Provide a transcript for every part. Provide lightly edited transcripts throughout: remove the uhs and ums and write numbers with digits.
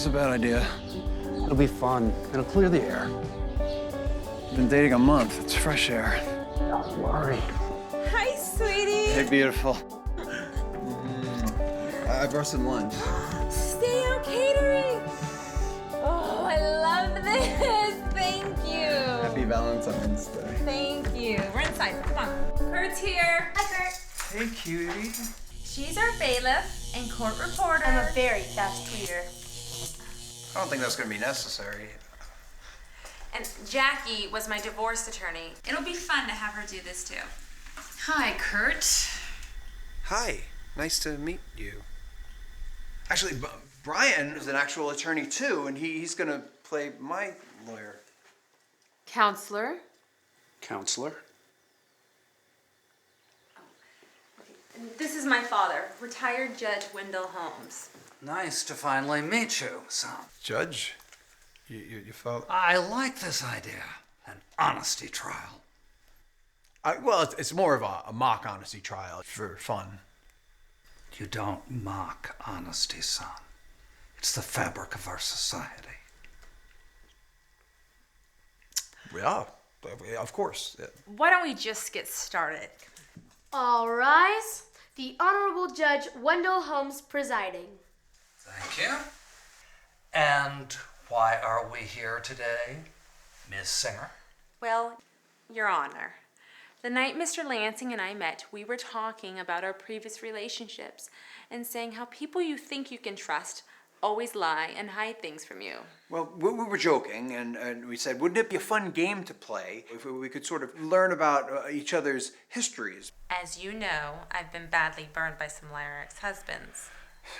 is a bad idea. It'll be fun. It'll clear the air. Been dating a month. It's fresh air. Don't worry. Hi, sweetie. Hey, beautiful. I brought some lunch. Stay out catering. Oh, I love this. Thank you. Happy Valentine's Day. Thank you. We're inside. Come on. Kurt's here. Hi, Kurt. Hey, cutie. She's our bailiff and court reporter. I'm a very fast tweeter. I don't think that's going to be necessary. And Jackie was my divorce attorney. It'll be fun to have her do this too. Hi, Kurt. Hi. Nice to meet you. Actually, Brian is an actual attorney too, and he's going to play my lawyer. Counselor? Counselor? This is my father, retired Judge Wendell Holmes. Nice to finally meet you, son. Judge? You felt... I like this idea. An honesty trial. Well, it's more of a mock honesty trial for fun. You don't mock honesty, son. It's the fabric of our society. Yeah, of course. Yeah. Why don't we just get started? All rise. The Honorable Judge Wendell Holmes presiding. Thank you. And why are we here today, Ms. Singer? Well, Your Honor, the night Mr. Lansing and I met, we were talking about our previous relationships and saying how people you think you can trust always lie and hide things from you. Well, we were joking, and we said, wouldn't it be a fun game to play if we could sort of learn about each other's histories? As you know, I've been badly burned by some liar ex-husbands.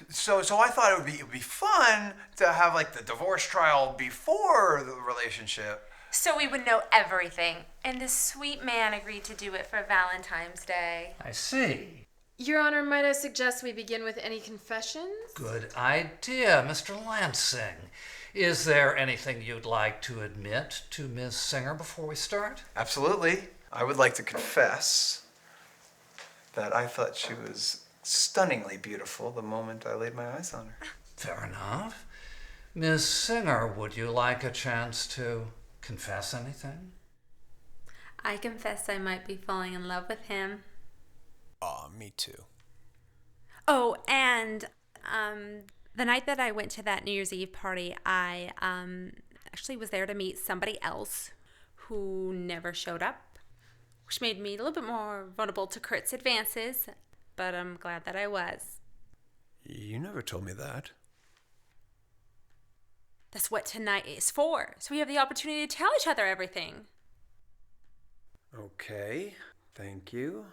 So I thought it would be fun to have like the divorce trial before the relationship. So we would know everything, and this sweet man agreed to do it for Valentine's Day. I see. Your Honor, might I suggest we begin with any confessions? Good idea, Mr. Lansing. Is there anything you'd like to admit to Ms. Singer before we start? Absolutely. I would like to confess that I thought she was stunningly beautiful the moment I laid my eyes on her. Fair enough. Ms. Singer, would you like a chance to confess anything? I confess I might be falling in love with him. Aw, me too. Oh, and the night that I went to that New Year's Eve party, I actually was there to meet somebody else who never showed up, which made me a little bit more vulnerable to Kurt's advances, but I'm glad that I was. You never told me that. That's what tonight is for, so we have the opportunity to tell each other everything. Okay, thank you.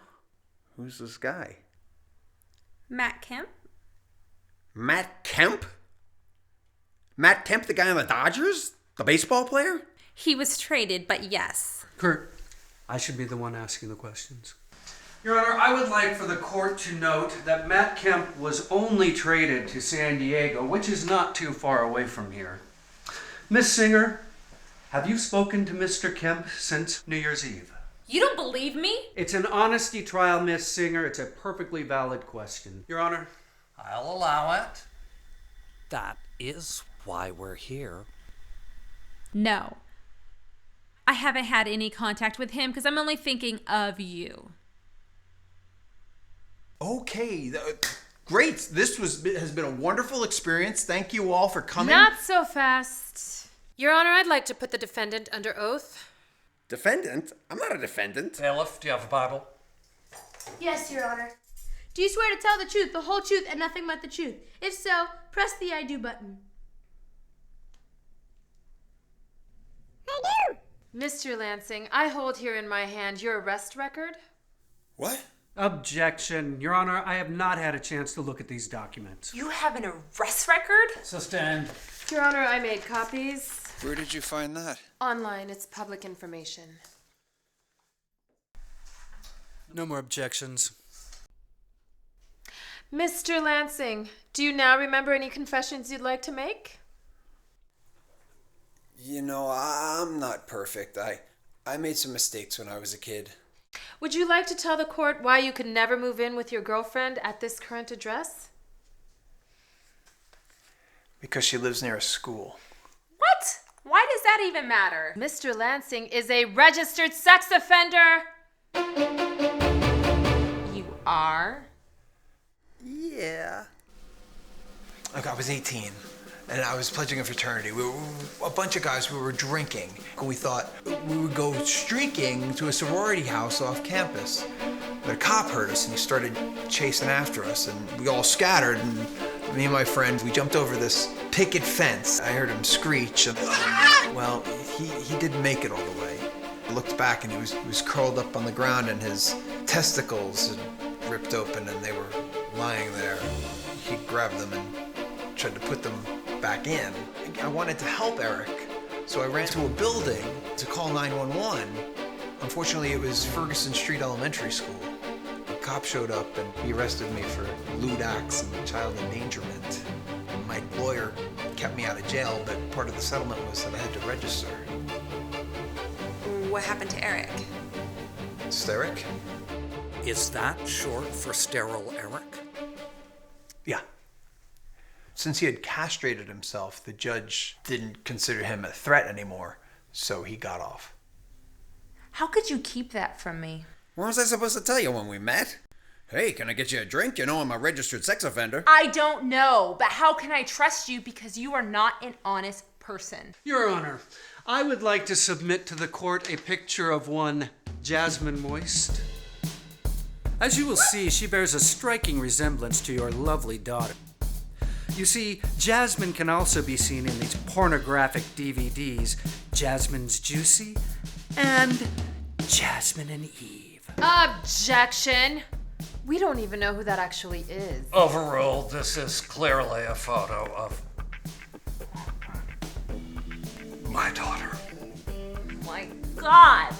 Who's this guy? Matt Kemp? Matt Kemp? Matt Kemp, the guy on the Dodgers? The baseball player? He was traded, but yes. Kurt, I should be the one asking the questions. Your Honor, I would like for the court to note that Matt Kemp was only traded to San Diego, which is not too far away from here. Miss Singer, have you spoken to Mr. Kemp since New Year's Eve? You don't believe me? It's an honesty trial, Miss Singer. It's a perfectly valid question. Your Honor. I'll allow it. That is why we're here. No. I haven't had any contact with him because I'm only thinking of you. Okay, great. This has been a wonderful experience. Thank you all for coming. Not so fast. Your Honor, I'd like to put the defendant under oath. Defendant? I'm not a defendant. Bailiff, do you have a Bible? Yes, Your Honor. Do you swear to tell the truth, the whole truth, and nothing but the truth? If so, press the I do button. I do! Mr. Lansing, I hold here in my hand your arrest record. What? Objection. Your Honor, I have not had a chance to look at these documents. You have an arrest record? Sustained. Your Honor, I made copies. Where did you find that? Online, it's public information. No more objections. Mr. Lansing, do you now remember any confessions you'd like to make? You know, I'm not perfect. I made some mistakes when I was a kid. Would you like to tell the court why you could never move in with your girlfriend at this current address? Because she lives near a school. What? Why does that even matter? Mr. Lansing is a registered sex offender. You are? Yeah. Look, I was 18, and I was pledging a fraternity. We were a bunch of guys, we were drinking. We thought we would go streaking to a sorority house off campus. But a cop heard us, and he started chasing after us, and we all scattered, and me and my friends, we jumped over this picket fence. I heard him screech, and well, he didn't make it all the way. I looked back, and he was curled up on the ground, and his testicles had ripped open, and they were lying there. He grabbed them and tried to put them back in. I wanted to help Eric, so I ran to a building to call 911. Unfortunately, it was Ferguson Street Elementary School. The cop showed up and he arrested me for lewd acts and child endangerment. My lawyer kept me out of jail, but part of the settlement was that I had to register. What happened to Eric? Eric? Is that short for sterile Eric? Yeah. Since he had castrated himself, the judge didn't consider him a threat anymore, so he got off. How could you keep that from me? What was I supposed to tell you when we met? Hey, can I get you a drink? You know I'm a registered sex offender. I don't know, but how can I trust you because you are not an honest person? Your Honor, I would like to submit to the court a picture of one Jasmine Moist. As you will see, she bears a striking resemblance to your lovely daughter. You see, Jasmine can also be seen in these pornographic DVDs, Jasmine's Juicy and Jasmine and Eve. Objection. We don't even know who that actually is. Overruled. This is clearly a photo of my daughter. My God!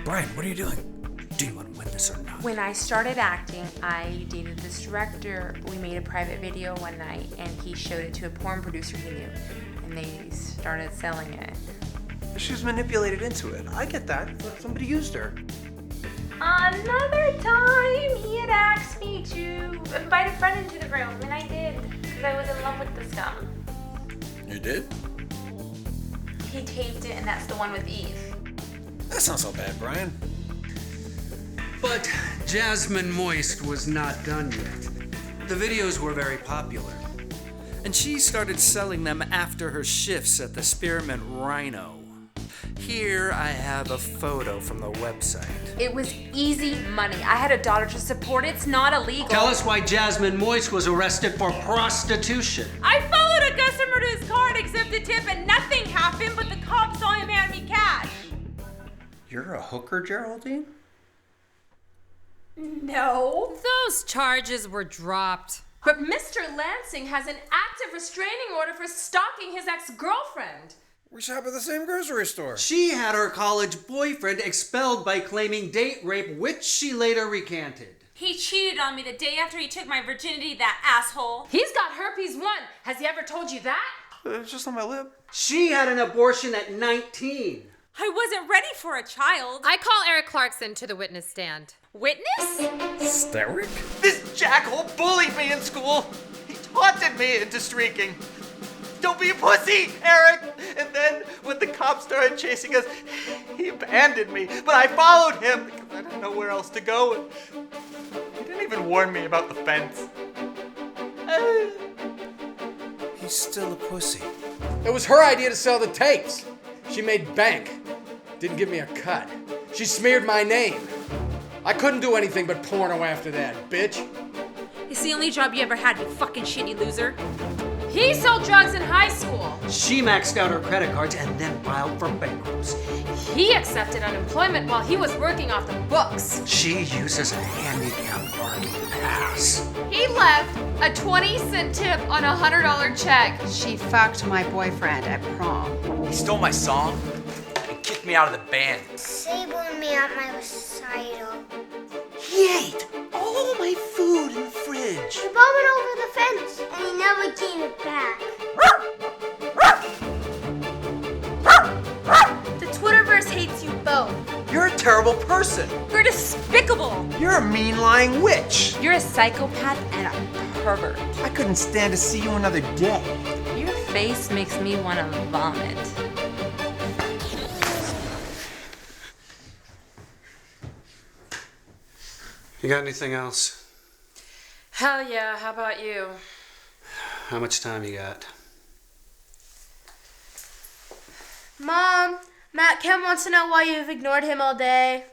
Brian, what are you doing? Do you want to win this or not? When I started acting, I dated this director. We made a private video one night, and he showed it to a porn producer he knew, and they started selling it. She was manipulated into it. I get that. Somebody used her. Another time, he had asked me to invite a friend into the room, and I did, because I was in love with the scum. You did? He taped it, and that's the one with Eve. That's not so bad, Brian. But Jasmine Moist was not done yet. The videos were very popular, and she started selling them after her shifts at the Spearmint Rhino. Here I have a photo from the website. It was easy money. I had a daughter to support. It's not illegal. Tell us why Jasmine Moist was arrested for prostitution. I followed a customer to his car and accepted a tip, and nothing happened, but the cops saw him hand me cash. You're a hooker, Geraldine? No. Those charges were dropped. But Mr. Lansing has an active restraining order for stalking his ex-girlfriend. We shop at the same grocery store. She had her college boyfriend expelled by claiming date rape, which she later recanted. He cheated on me the day after he took my virginity, that asshole. He's got herpes 1. Has he ever told you that? It's just on my lip. She had an abortion at 19. I wasn't ready for a child. I call Eric Clarkson to the witness stand. Witness? Eric? This jackhole bullied me in school. He taunted me into streaking. Don't be a pussy, Eric! And then when the cops started chasing us, he abandoned me. But I followed him because I didn't know where else to go. He didn't even warn me about the fence. He's still a pussy. It was her idea to sell the tapes. She made bank. Didn't give me a cut. She smeared my name. I couldn't do anything but porno after that, bitch. It's the only job you ever had, you fucking shitty loser. He sold drugs in high school. She maxed out her credit cards and then filed for bankruptcy. He accepted unemployment while he was working off the books. She uses a handicapped parking pass. He left a 20-cent tip on a $100 check. She fucked my boyfriend at prom. He stole my song and kicked me out of the band. Sabling me at my recital. He ate all my food in the fridge. He vomit over the fence, and he never gave it back. The Twitterverse hates you both. You're a terrible person. You're despicable. You're a mean, lying witch. You're a psychopath and a pervert. I couldn't stand to see you another day. face makes me want to vomit. You got anything else? Hell yeah, how about you? How much time you got? Mom, Matt Kemp wants to know why you've ignored him all day.